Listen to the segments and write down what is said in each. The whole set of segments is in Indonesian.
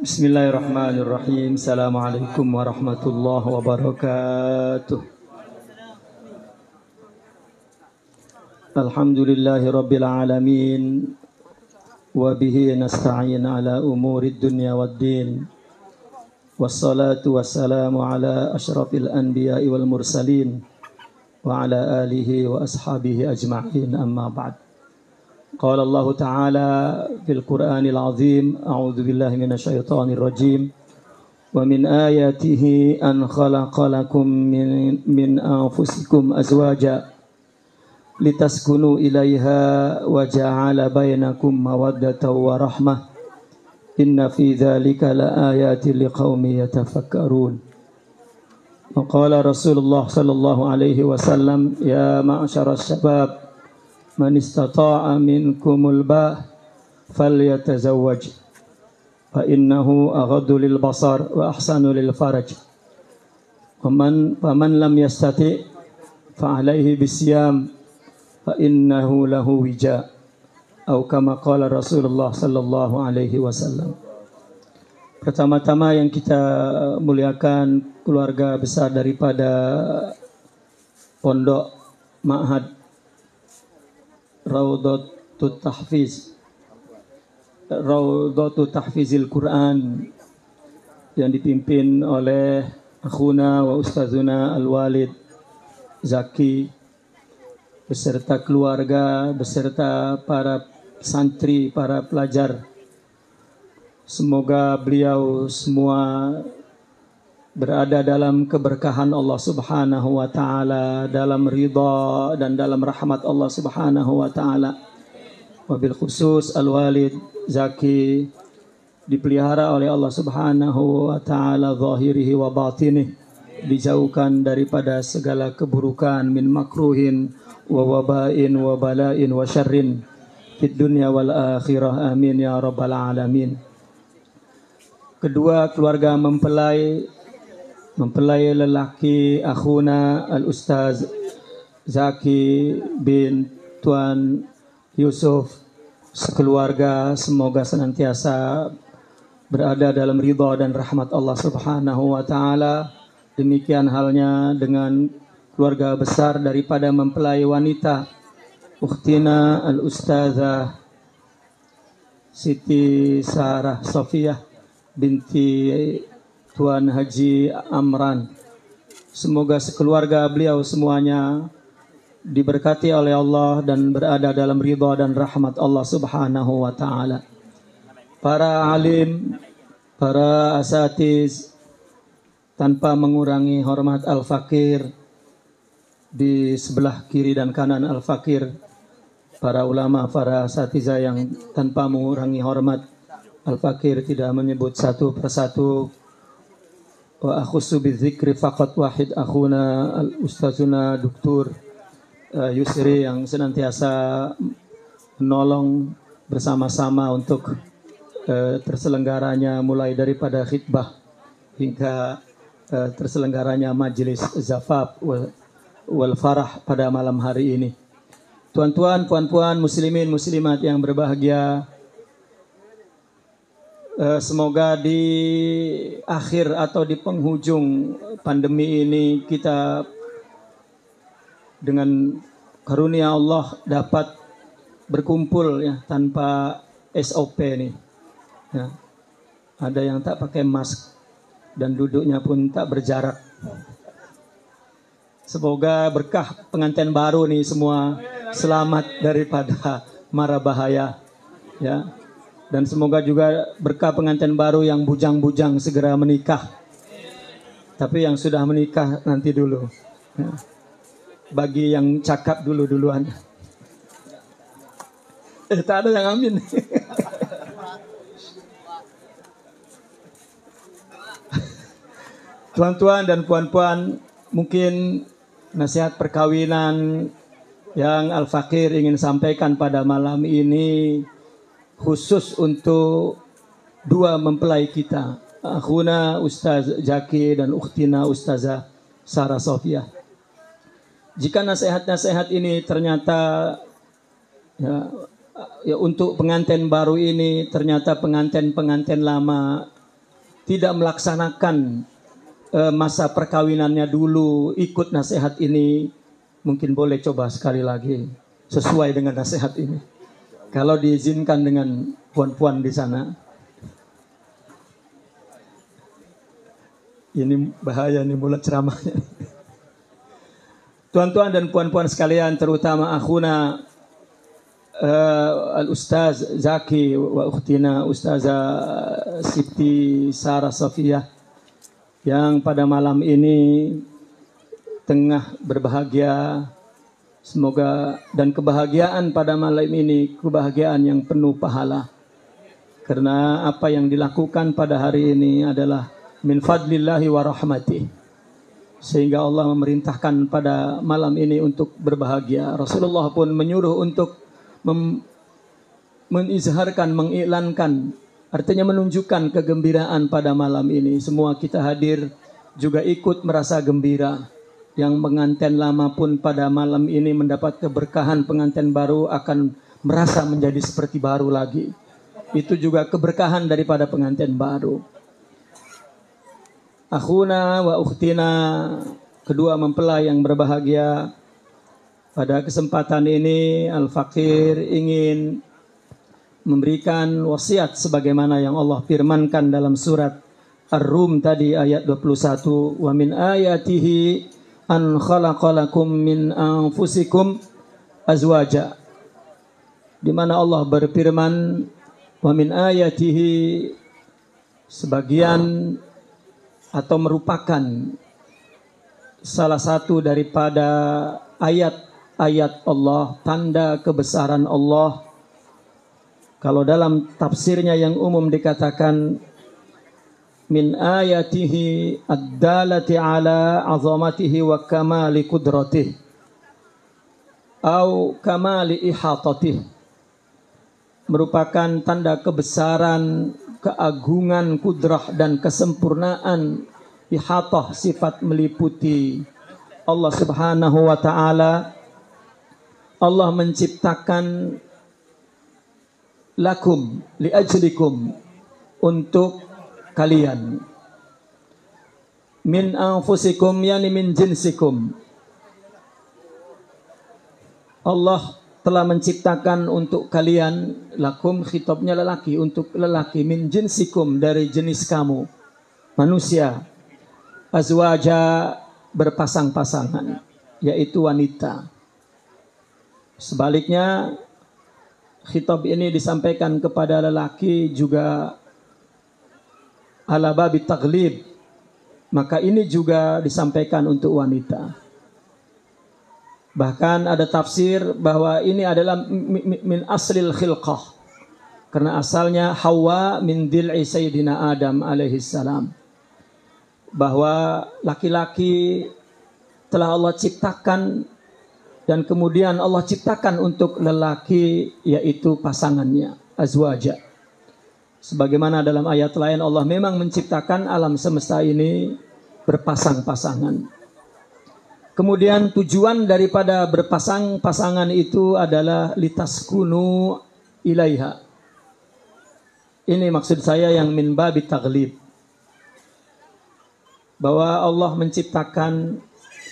Bismillahirrahmanirrahim. Assalamualaikum warahmatullahi wabarakatuh. Alhamdulillahi rabbil alamin. Wa bihi nasta'in ala umurid dunya waddin. Wassalatu wassalamu ala asyrafil anbiya'i wal mursalin wa ala alihi wa ashabihi ajma'in, amma ba'd. Qala Allah Ta'ala fil Qur'anil Azim, a'udzu billahi minasyaitonir rajim. Wa min ayatihi an khalaqa lakum min anfusikum azwaja litaskunu ilaiha wa ja'ala bainakum mawaddatan wa rahmah. Inna fi dzalika laayatin liqaumin yatafakkarun. Wa qala Rasulullah sallallahu alaihi wasallam, ya ma'syaras syabab, man istata'a minkumul ba' falyatazawwaj fa innahu aghaddu lil basar wa ahsanu lil faraj. Faman lam yastati' fa alaihi bisyam fa innahu lahu wija', atau kama qala Rasulullah sallallahu alaihi wasallam. Pertama-tama yang kita muliakan keluarga besar daripada Pondok Ma'had Raudhatut Tahfizil Quran yang dipimpin oleh akhuna wa ustazuna Al-Walid Zaki beserta keluarga, beserta para santri, para pelajar. Semoga beliau semua berada dalam keberkahan Allah Subhanahu wa taala, dalam ridha dan dalam rahmat Allah Subhanahu wa taala. Wabil khusus Al-Walid Zaki dipelihara oleh Allah Subhanahu wa taala zahirihi wa batinih, dijauhkan daripada segala keburukan, min makruhin wa wabain wa balain wa syarrin fid dunya wal akhirah, amin ya rabbal alamin. Kedua, keluarga mempelai lelaki akhuna Al-Ustaz Zaki bin Tuan Yusuf, sekeluarga semoga senantiasa berada dalam ridha dan rahmat Allah Subhanahu wa taala. Demikian halnya dengan keluarga besar daripada mempelai wanita Ukhtina Al-Ustazah Siti Sarah Sofiyah binti Tuan Haji Amran. Semoga sekeluarga beliau semuanya diberkati oleh Allah dan berada dalam ridha dan rahmat Allah Subhanahu wa taala. Para alim, para asatiz, tanpa mengurangi hormat Al-Fakir di sebelah kiri dan kanan Al-Fakir, para ulama, para asatiza yang tanpa mengurangi hormat Al-Fakir tidak menyebut satu persatu. Wa akhussu bidzikri faqat wahid akhuna Al-Ustazuna Dr. Yusri yang senantiasa menolong bersama-sama untuk terselenggaranya mulai daripada khitbah hingga terselenggaranya majelis zafaf wal farah pada malam hari ini. Tuan-tuan, puan-puan, muslimin, muslimat yang berbahagia, semoga di akhir atau di penghujung pandemi ini kita dengan karunia Allah dapat berkumpul ya tanpa SOP nih. Ya. Ada yang tak pakai mask dan duduknya pun tak berjarak. Semoga berkah pengantin baru nih semua selamat daripada mara bahaya ya. Dan semoga juga berkah pengantin baru yang bujang-bujang segera menikah. Tapi yang sudah menikah nanti dulu ya. Bagi yang cakap duluan. Tak ada yang amin. Tuan-tuan dan puan-puan, mungkin nasihat perkawinan yang Al-Fakir ingin sampaikan pada malam ini khusus untuk dua mempelai kita, akhuna Ustaz Zaki dan ukhtina Ustazah Sarah Sofiyah. Jika nasihat-nasihat ini ternyata ya, ya untuk pengantin baru ini ternyata pengantin lama tidak melaksanakan masa perkawinannya dulu, ikut nasihat ini, mungkin boleh coba sekali lagi sesuai dengan nasihat ini. Kalau diizinkan dengan puan-puan di sana. Ini bahaya nih mulut ceramahnya. Tuan-tuan dan puan-puan sekalian, terutama akhuna Al-Ustaz Zaki wa ukhtina Ustazah Siti Sarah Safiyah yang pada malam ini tengah berbahagia. Semoga dan kebahagiaan pada malam ini kebahagiaan yang penuh pahala. Karena apa yang dilakukan pada hari ini adalah min fadlillahi wa rahmatih. Sehingga Allah memerintahkan pada malam ini untuk berbahagia. Rasulullah pun menyuruh untuk mengizharkan, mengiklankan, artinya menunjukkan kegembiraan pada malam ini. Semua kita hadir juga ikut merasa gembira. Yang pengantin lama pun pada malam ini mendapat keberkahan, pengantin baru akan merasa menjadi seperti baru lagi. Itu juga keberkahan daripada pengantin baru. Akhuna wa ukhtina, kedua mempelai yang berbahagia. Pada kesempatan ini Al-Fakir ingin memberikan wasiat sebagaimana yang Allah firmankan dalam surat Ar-Rum tadi ayat 21, wa min ayatihi an khalaqalakum min anfusikum azwaja, di mana Allah berfirman wa min ayatihi, sebagian atau merupakan salah satu daripada ayat-ayat Allah, tanda kebesaran Allah. Kalau dalam tafsirnya yang umum dikatakan min ayatihi ad-dalati ala azamatihi wa kamali qudratihi au kamali ihatatih, merupakan tanda kebesaran, keagungan, kudrah dan kesempurnaan ihatah, sifat meliputi Allah Subhanahu wa ta'ala. Allah menciptakan lakum, liajlikum, untuk kalian, min anfusikum, yani min jinsikum. Allah telah menciptakan untuk kalian, lakum khitabnya lelaki, untuk lelaki, min jinsikum, dari jenis kamu manusia, azwaja, berpasang-pasangan, yaitu wanita. Sebaliknya khitab ini disampaikan kepada lelaki juga ala babi taglib, maka ini juga disampaikan untuk wanita. Bahkan ada tafsir bahwa ini adalah min aslil khilqah, karena asalnya Hawa min dil'i Sayyidina Adam alaihi salam, bahwa laki-laki telah Allah ciptakan dan kemudian Allah ciptakan untuk lelaki, yaitu pasangannya, azwaja. Sebagaimana dalam ayat lain Allah memang menciptakan alam semesta ini berpasang-pasangan. Kemudian tujuan daripada berpasang-pasangan itu adalah litaskunu ilaiha. Ini maksud saya yang min babi taglib, bahwa Allah menciptakan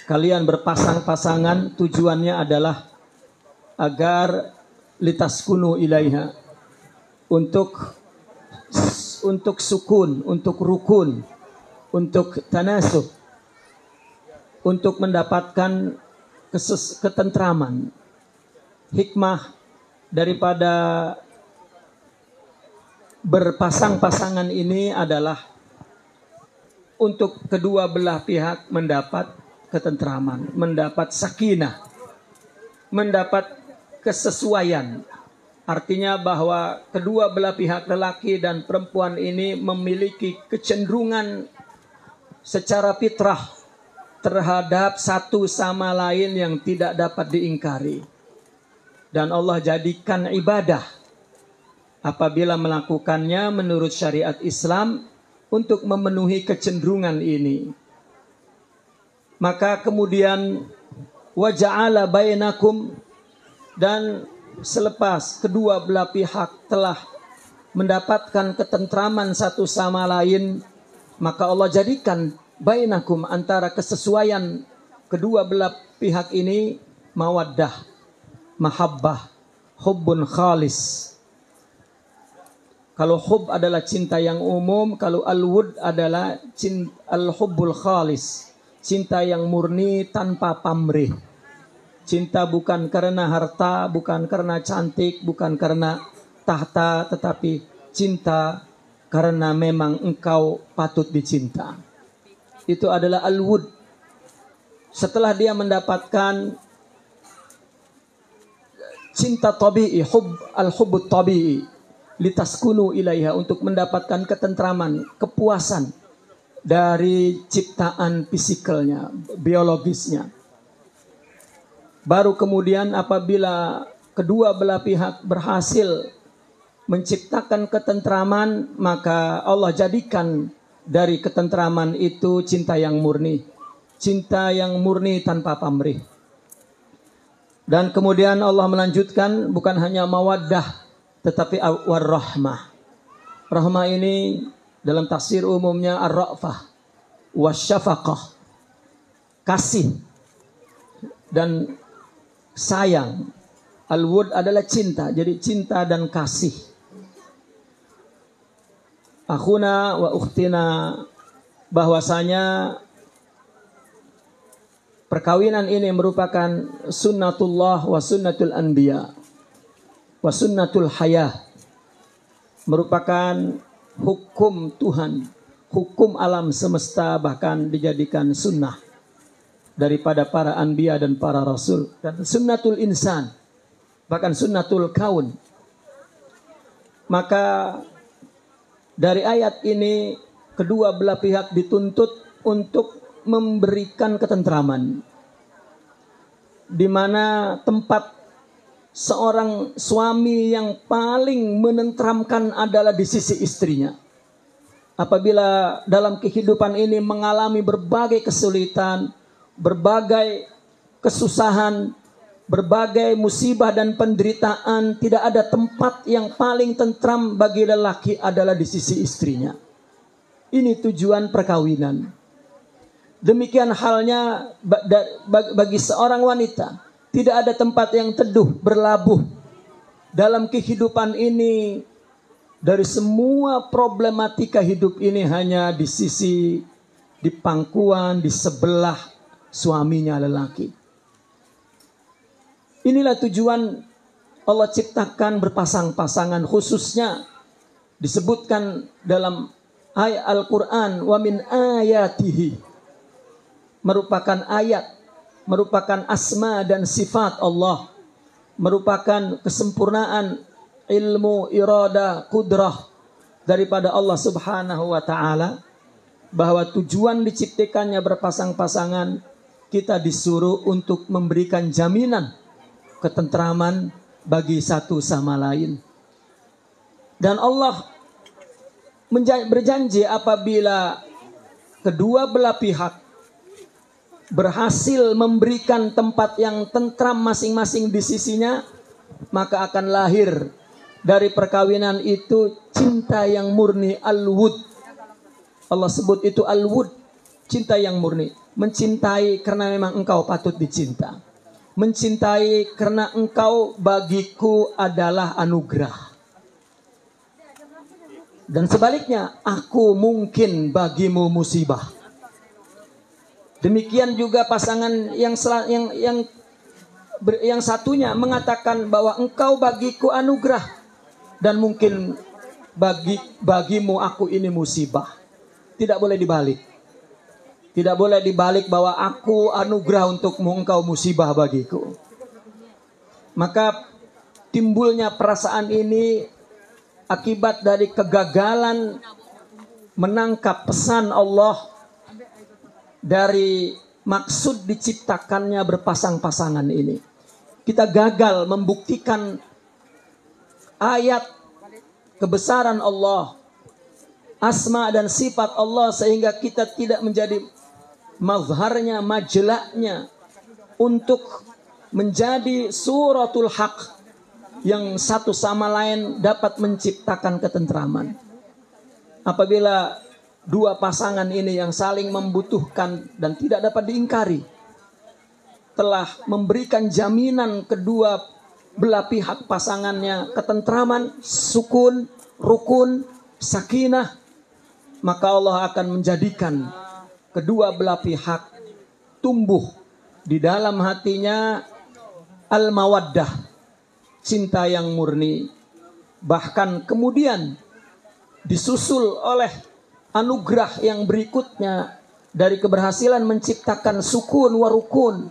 kalian berpasang-pasangan, tujuannya adalah agar litaskunu ilaiha, untuk sukun, untuk rukun, untuk tanasub, untuk mendapatkan ketentraman. Hikmah daripada berpasang-pasangan ini adalah untuk kedua belah pihak mendapat ketentraman, mendapat sakinah, mendapat kesesuaian. Artinya bahwa kedua belah pihak, lelaki dan perempuan ini, memiliki kecenderungan secara fitrah terhadap satu sama lain yang tidak dapat diingkari. Dan Allah jadikan ibadah apabila melakukannya menurut syariat Islam untuk memenuhi kecenderungan ini. Maka kemudian wa ja'ala bainakum, dan selepas kedua belah pihak telah mendapatkan ketentraman satu sama lain, maka Allah jadikan bainakum, antara kesesuaian kedua belah pihak ini, mawaddah, mahabbah, hubbun khalis. Kalau hub adalah cinta yang umum, kalau al-wud adalah al-hubbul khalis, cinta yang murni tanpa pamrih. Cinta bukan karena harta, bukan karena cantik, bukan karena tahta, tetapi cinta karena memang engkau patut dicinta. Itu adalah al-wud. Setelah dia mendapatkan cinta tabi'i, al-hubbut tabi'i, litaskunu ilaiha, untuk mendapatkan ketentraman, kepuasan dari ciptaan fisikalnya, biologisnya. Baru kemudian apabila kedua belah pihak berhasil menciptakan ketentraman, maka Allah jadikan dari ketentraman itu cinta yang murni. Cinta yang murni tanpa pamrih. Dan kemudian Allah melanjutkan, bukan hanya mawaddah, tetapi war-rahmah. Rahmah ini dalam tafsir umumnya ar-ra'fah, wasyafaqah, kasih dan sayang. Al-wud adalah cinta, jadi cinta dan kasih. Akhuna wa ukhtina, bahwasanya perkawinan ini merupakan sunnatullah wa sunnatul anbiya wa sunnatul hayah, merupakan hukum Tuhan, hukum alam semesta, bahkan dijadikan sunnah daripada para anbiya dan para rasul, dan sunnatul insan, bahkan sunnatul kaun. Maka dari ayat ini kedua belah pihak dituntut untuk memberikan ketentraman, di mana tempat seorang suami yang paling menenteramkan adalah di sisi istrinya. Apabila dalam kehidupan ini mengalami berbagai kesulitan, berbagai kesusahan, berbagai musibah dan penderitaan, tidak ada tempat yang paling tentram bagi lelaki adalah di sisi istrinya. Ini tujuan perkawinan. Demikian halnya bagi seorang wanita. Tidak ada tempat yang teduh berlabuh dalam kehidupan ini. Dari semua problematika hidup ini hanya di sisi, di pangkuan, di sebelah suaminya lelaki. Inilah tujuan Allah ciptakan berpasang-pasangan, khususnya disebutkan dalam ayat Al-Quran, wa min ayatihi, merupakan ayat, merupakan asma dan sifat Allah, merupakan kesempurnaan ilmu, irada, kudrah daripada Allah Subhanahu wa ta'ala, bahwa tujuan diciptakannya berpasang-pasangan, kita disuruh untuk memberikan jaminan ketentraman bagi satu sama lain. Dan Allah berjanji apabila kedua belah pihak berhasil memberikan tempat yang tentram masing-masing di sisinya, maka akan lahir dari perkawinan itu cinta yang murni, al-wud. Allah sebut itu al-wud, cinta yang murni. Mencintai karena memang engkau patut dicinta. Mencintai karena engkau bagiku adalah anugerah. Dan sebaliknya, aku mungkin bagimu musibah. Demikian juga pasangan yang satunya mengatakan bahwa engkau bagiku anugerah, dan mungkin bagimu aku ini musibah. Tidak boleh dibalik. Tidak boleh dibalik bahwa aku anugerah untukmu, engkau musibah bagiku. Maka timbulnya perasaan ini akibat dari kegagalan menangkap pesan Allah dari maksud diciptakannya berpasang-pasangan ini. Kita gagal membuktikan ayat kebesaran Allah, asma dan sifat Allah, sehingga kita tidak menjadi mazharnya, majelaknya untuk menjadi suratul haq, yang satu sama lain dapat menciptakan ketentraman. Apabila dua pasangan ini yang saling membutuhkan dan tidak dapat diingkari telah memberikan jaminan kedua belah pihak pasangannya ketentraman, sukun, rukun, sakinah, maka Allah akan menjadikan kedua belah pihak tumbuh di dalam hatinya al-mawaddah, cinta yang murni. Bahkan kemudian disusul oleh anugerah yang berikutnya dari keberhasilan menciptakan sukun warukun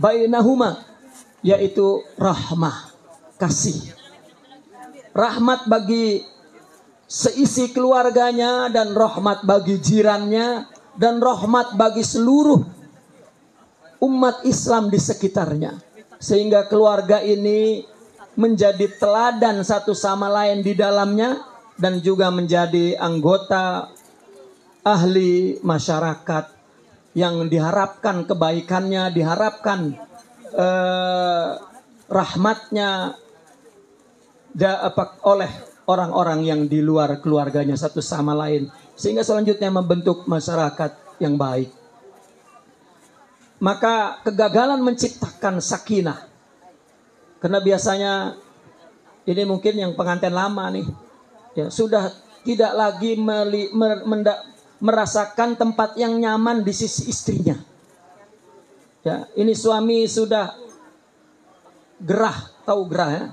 bainahuma, yaitu rahmah, kasih. Rahmat bagi seisi keluarganya, dan rahmat bagi jirannya, dan rahmat bagi seluruh umat Islam di sekitarnya. Sehingga keluarga ini menjadi teladan satu sama lain di dalamnya, dan juga menjadi anggota ahli masyarakat yang diharapkan kebaikannya, diharapkan rahmatnya oleh orang-orang yang di luar keluarganya satu sama lain, sehingga selanjutnya membentuk masyarakat yang baik. Maka kegagalan menciptakan sakinah, karena biasanya ini mungkin yang pengantin lama nih, ya sudah tidak lagi merasakan tempat yang nyaman di sisi istrinya. Ya, ini suami sudah gerah, tahu gerah ya?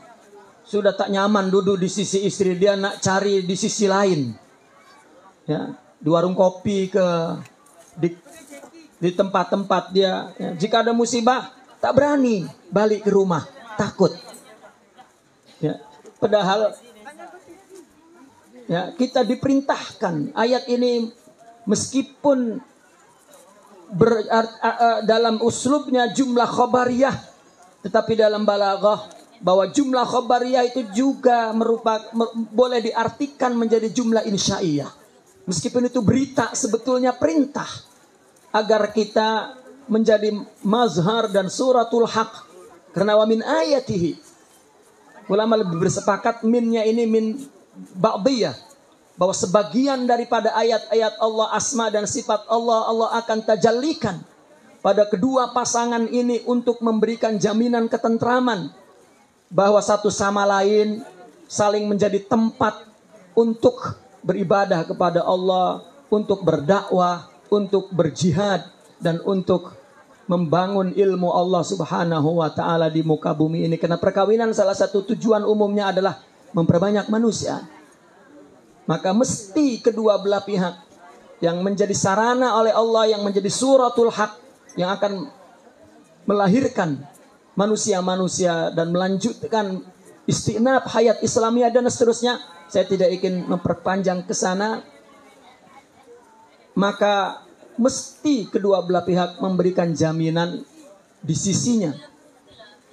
Sudah tak nyaman duduk di sisi istri, dia nak cari di sisi lain. Ya, di warung kopi di tempat-tempat dia. Ya, jika ada musibah tak berani balik ke rumah, takut. Ya, padahal ya, kita diperintahkan ayat ini. Meskipun dalam uslubnya jumlah khobariyah, tetapi dalam balaghah bahwa jumlah khobariyah itu juga boleh diartikan menjadi jumlah insya'iyah. Meskipun itu berita, sebetulnya perintah agar kita menjadi mazhar dan suratul haq. Karena wa min ayatihi, ulama lebih bersepakat minnya ini min ba'diyah, bahwa sebagian daripada ayat-ayat Allah, asma dan sifat Allah, Allah akan tajallikan pada kedua pasangan ini untuk memberikan jaminan ketentraman, bahwa satu sama lain saling menjadi tempat untuk beribadah kepada Allah, untuk berdakwah, untuk berjihad, dan untuk membangun ilmu Allah Subhanahu wa ta'ala di muka bumi ini. Karena perkawinan salah satu tujuan umumnya adalah memperbanyak manusia. Maka mesti kedua belah pihak yang menjadi sarana oleh Allah, yang menjadi suratul haq, yang akan melahirkan manusia-manusia dan melanjutkan istinab hayat Islamiyah dan seterusnya. Saya tidak ingin memperpanjang ke sana. Maka mesti kedua belah pihak memberikan jaminan di sisinya.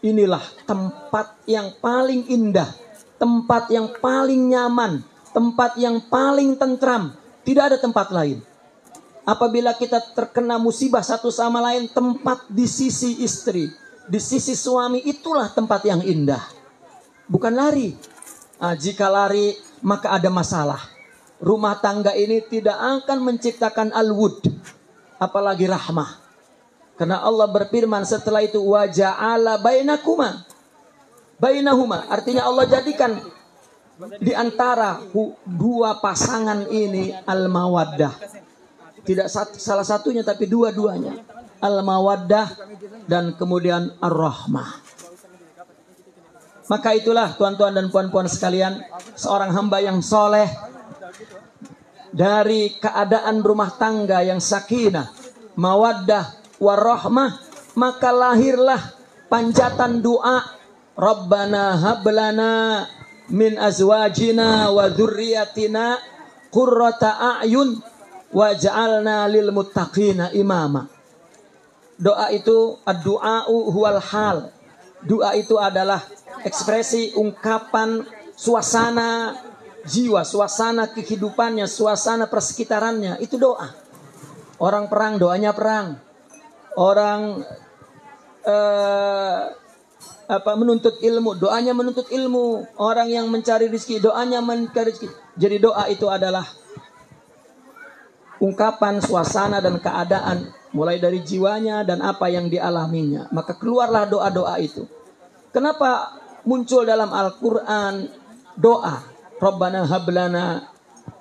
Inilah tempat yang paling indah, tempat yang paling nyaman, tempat yang paling tentram. Tidak ada tempat lain. Apabila kita terkena musibah satu sama lain, tempat di sisi istri, di sisi suami, itulah tempat yang indah. Bukan lari. Jika lari, maka ada masalah. Rumah tangga ini tidak akan menciptakan al-wud, apalagi rahmah. Karena Allah berfirman setelah itu, wa ja'ala bainahuma. Artinya Allah jadikan di antara dua pasangan ini al-mawaddah. Tidak salah satunya, tapi dua-duanya. Al-mawaddah dan kemudian ar-rahmah. Maka itulah tuan-tuan dan puan-puan sekalian, seorang hamba yang soleh, dari keadaan rumah tangga yang sakinah, mawaddah, warahmah, maka lahirlah panjatan doa, Rabbana hablana min azwajina wa dzurriyyatina qurrata a'yun waj'alna lil muttaqina imama. Doa itu ad-du'a'u huwal hal. Doa itu adalah ekspresi, ungkapan, suasana jiwa, suasana kehidupannya, suasana persekitarannya. Itu doa. Orang perang, doanya perang. Orang menuntut ilmu, doanya menuntut ilmu. Orang yang mencari rezeki, doanya mencari rezeki. Jadi doa itu adalah ungkapan suasana dan keadaan mulai dari jiwanya dan apa yang dialaminya. Maka keluarlah doa-doa itu. Kenapa muncul dalam Al-Quran doa Rabbana hablana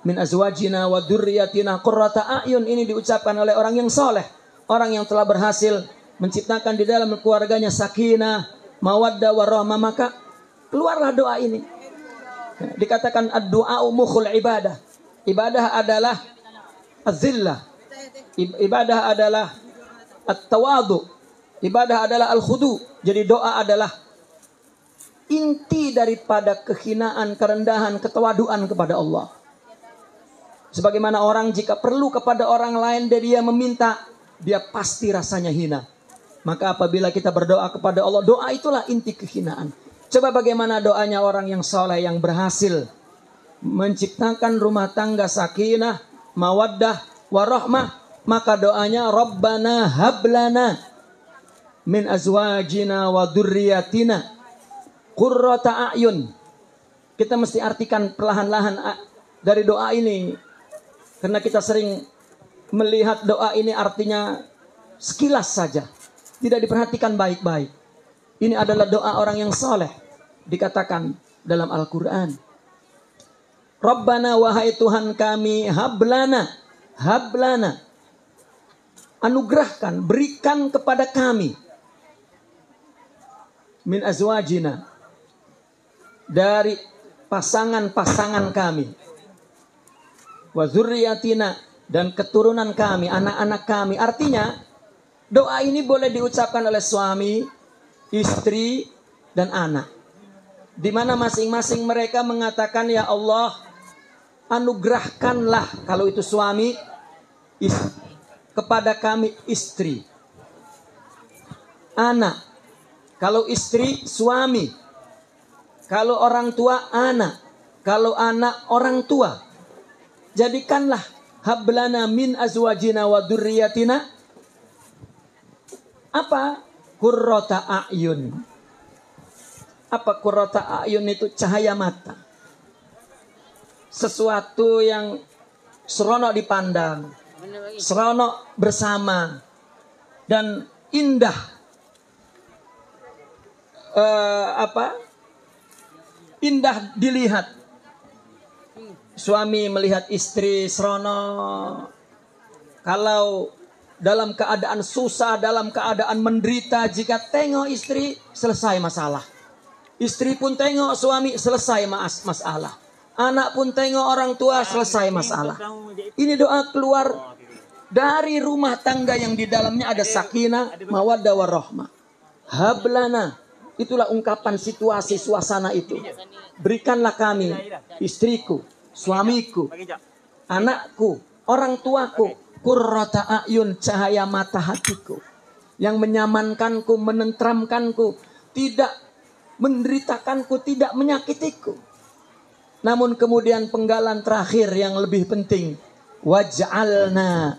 min azwajina wa dzurriyyatina qurrata a'yun? Ini diucapkan oleh orang yang soleh, orang yang telah berhasil menciptakan di dalam keluarganya sakinah, mawaddah, warahmah. Maka keluarlah doa ini. Dikatakan ad-du'a mukhul ibadah. Ibadah adalah az-zillah. Ibadah adalah at-tawadu. Ibadah adalah al-khudu. Jadi doa adalah inti daripada kehinaan, kerendahan, ketawaduan kepada Allah. Sebagaimana orang jika perlu kepada orang lain dan dia meminta, dia pasti rasanya hina. Maka apabila kita berdoa kepada Allah, doa itulah inti kehinaan. Coba bagaimana doanya orang yang soleh, yang berhasil menciptakan rumah tangga sakinah, mawaddah, warahmah. Maka doanya Rabbana hablana min azwajina wa dzurriyyatina qurrata a'yun. Kita mesti artikan perlahan-lahan dari doa ini. Karena kita sering melihat doa ini artinya sekilas saja. Tidak diperhatikan baik-baik. Ini adalah doa orang yang soleh. Dikatakan dalam Al-Quran. Rabbana wahai Tuhan kami, hablana. Hablana. Anugerahkan, berikan kepada kami. Min azwajina. Dari pasangan-pasangan kami. Wa dzurriyyatina. Dan keturunan kami, anak-anak kami. Artinya, doa ini boleh diucapkan oleh suami, istri, dan anak. Di mana masing-masing mereka mengatakan, ya Allah, anugerahkanlah, kalau itu suami, kepada kami istri. Anak. Kalau istri, suami. Kalau orang tua, anak. Kalau anak, orang tua. Jadikanlah hablana min azwajina wa dzurriyyatina apa? Qurrata a'yun. Apa qurrata a'yun itu? Cahaya mata. Sesuatu yang seronok dipandang, seronok bersama, dan indah. Indah dilihat. Suami melihat istri seronok. Kalau dalam keadaan susah, dalam keadaan menderita, jika tengok istri, selesai masalah. Istri pun tengok suami, selesai masalah. Anak pun tengok orang tua, selesai masalah. Ini doa keluar dari rumah tangga yang di dalamnya ada sakinah, mawaddah, warahmah. Hablana. Itulah ungkapan situasi, suasana itu. Berikanlah kami, istriku, suamiku, anakku, orang tuaku, qurrata a'yun, cahaya mata hatiku, yang menyamankanku, menentramkanku, tidak menderitakanku, tidak menyakitiku. Namun kemudian penggalan terakhir yang lebih penting, waj'alna.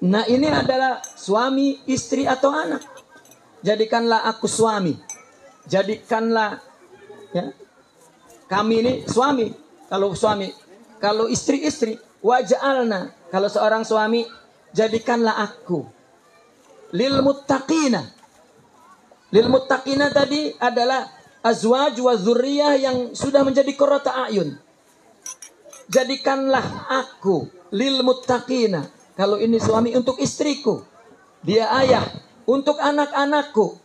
Nah, ini adalah suami, istri, atau anak. Jadikanlah aku suami. Jadikanlah ya, kami ini suami. Kalau suami, kalau istri, waj'alna. Kalau seorang suami, jadikanlah aku. Lil muttaqina. Lil muttaqina tadi adalah azwaj wa dzurriyyah yang sudah menjadi qurrata a'yun. Jadikanlah aku lil muttaqina. Kalau ini suami, untuk istriku. Dia ayah. Untuk anak-anakku.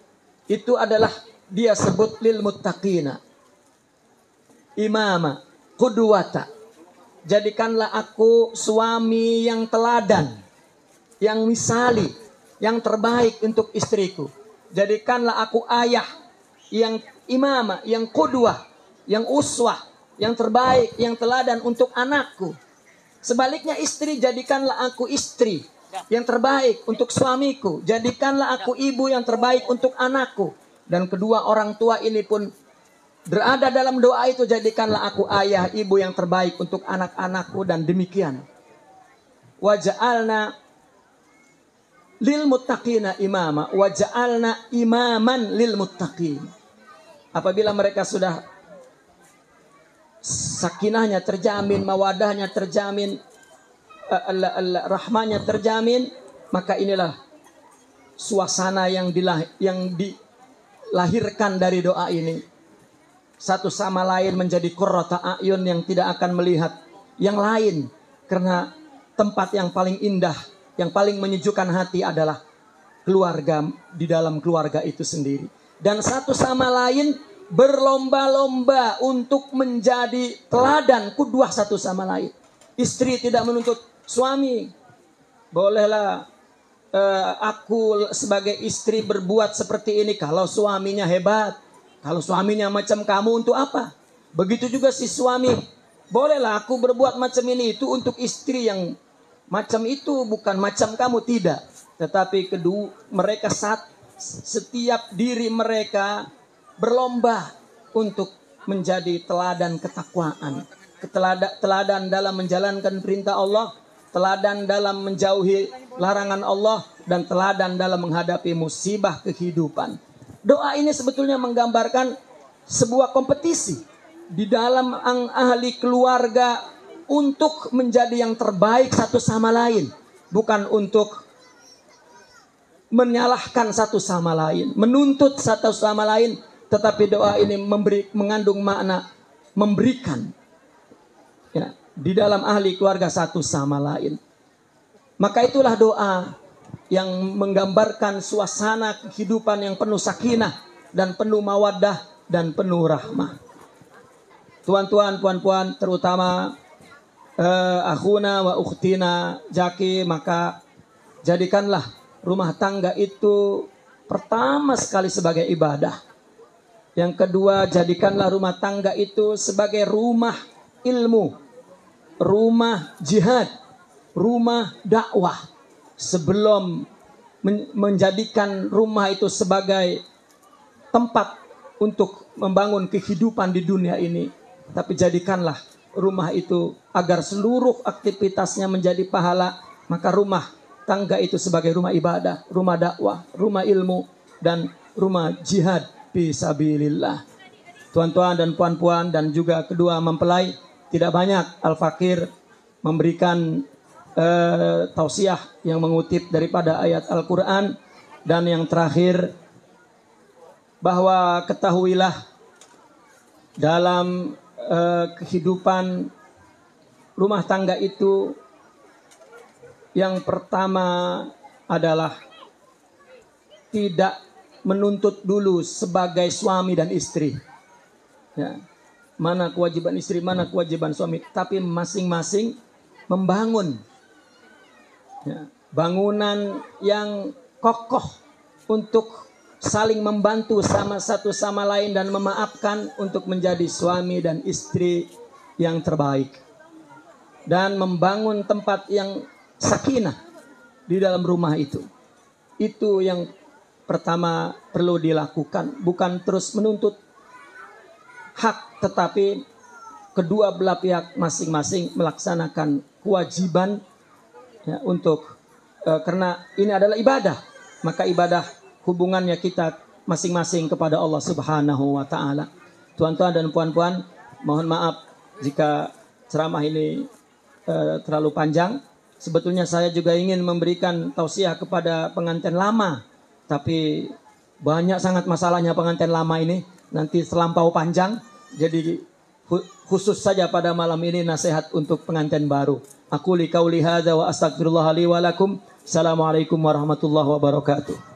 Itu adalah dia sebut lil muttaqina. Imama. Qudwata. Jadikanlah aku suami yang teladan. Yang misali. Yang terbaik untuk istriku. Jadikanlah aku ayah. Yang imamah. Yang qudwah. Yang uswah. Yang terbaik. Yang teladan untuk anakku. Sebaliknya istri, jadikanlah aku istri yang terbaik untuk suamiku. Jadikanlah aku ibu yang terbaik untuk anakku. Dan kedua orang tua ini pun berada dalam doa itu. Jadikanlah aku ayah, ibu yang terbaik untuk anak-anakku. Dan demikian. Waja'alna lil muttaqina imama wa ja'alna imaman lil muttaqin. Apabila mereka sudah sakinahnya terjamin, mawadahnya terjamin, rahmanya terjamin, maka inilah suasana yang dilahirkan dari doa ini. Satu sama lain menjadi qurrata a'yun yang tidak akan melihat yang lain. Karena tempat yang paling indah, yang paling menyejukkan hati adalah keluarga, di dalam keluarga itu sendiri. Dan satu sama lain berlomba-lomba untuk menjadi teladan qudwah satu sama lain. Istri tidak menuntut suami, bolehlah aku sebagai istri berbuat seperti ini kalau suaminya hebat. Kalau suaminya macam kamu untuk apa? Begitu juga si suami, bolehlah aku berbuat macam ini itu untuk istri yang macam itu, bukan macam kamu, tidak. Tetapi kedua mereka setiap diri mereka berlomba untuk menjadi teladan ketakwaan, teladan dalam menjalankan perintah Allah, teladan dalam menjauhi larangan Allah, dan teladan dalam menghadapi musibah kehidupan. Doa ini sebetulnya menggambarkan sebuah kompetisi di dalam ahli keluarga untuk menjadi yang terbaik satu sama lain, bukan untuk menyalahkan satu sama lain, menuntut satu sama lain, tetapi doa ini mengandung makna memberikan, ya, di dalam ahli keluarga satu sama lain. Maka itulah doa yang menggambarkan suasana kehidupan yang penuh sakinah dan penuh mawaddah dan penuh rahmah. Tuan-tuan, puan-puan, terutama akhuna wa ukhtina jaki, maka jadikanlah rumah tangga itu pertama sekali sebagai ibadah. Yang kedua, jadikanlah rumah tangga itu sebagai rumah ilmu, rumah jihad, rumah dakwah. Sebelum menjadikan rumah itu sebagai tempat untuk membangun kehidupan di dunia ini, tapi jadikanlah rumah itu agar seluruh aktivitasnya menjadi pahala. Maka rumah tangga itu sebagai rumah ibadah, rumah dakwah, rumah ilmu, dan rumah jihad fisabilillah. Tuan-tuan dan puan-puan dan juga kedua mempelai, tidak banyak Al-Fakir memberikan tausiah yang mengutip daripada ayat Al-Quran. Dan yang terakhir, bahwa ketahuilah dalam kehidupan rumah tangga itu, yang pertama adalah tidak menuntut dulu sebagai suami dan istri, ya, mana kewajiban istri, mana kewajiban suami, tapi masing-masing membangun, ya, bangunan yang kokoh untuk saling membantu sama satu sama lain dan memaafkan untuk menjadi suami dan istri yang terbaik. Dan membangun tempat yang sakinah di dalam rumah itu. Itu yang pertama perlu dilakukan. Bukan terus menuntut hak, tetapi kedua belah pihak masing-masing melaksanakan kewajiban, ya, untuk karena ini adalah ibadah, maka ibadah hubungannya kita masing-masing kepada Allah Subhanahu wa taala. Tuan-tuan dan puan-puan, mohon maaf jika ceramah ini terlalu panjang. Sebetulnya saya juga ingin memberikan tausiah kepada pengantin lama, tapi banyak sangat masalahnya pengantin lama ini, nanti terlampau panjang. Jadi khusus saja pada malam ini nasihat untuk pengantin baru. Aku li qauli hadza wa astaghfirullah li wa lakum. Assalamualaikum warahmatullahi wabarakatuh.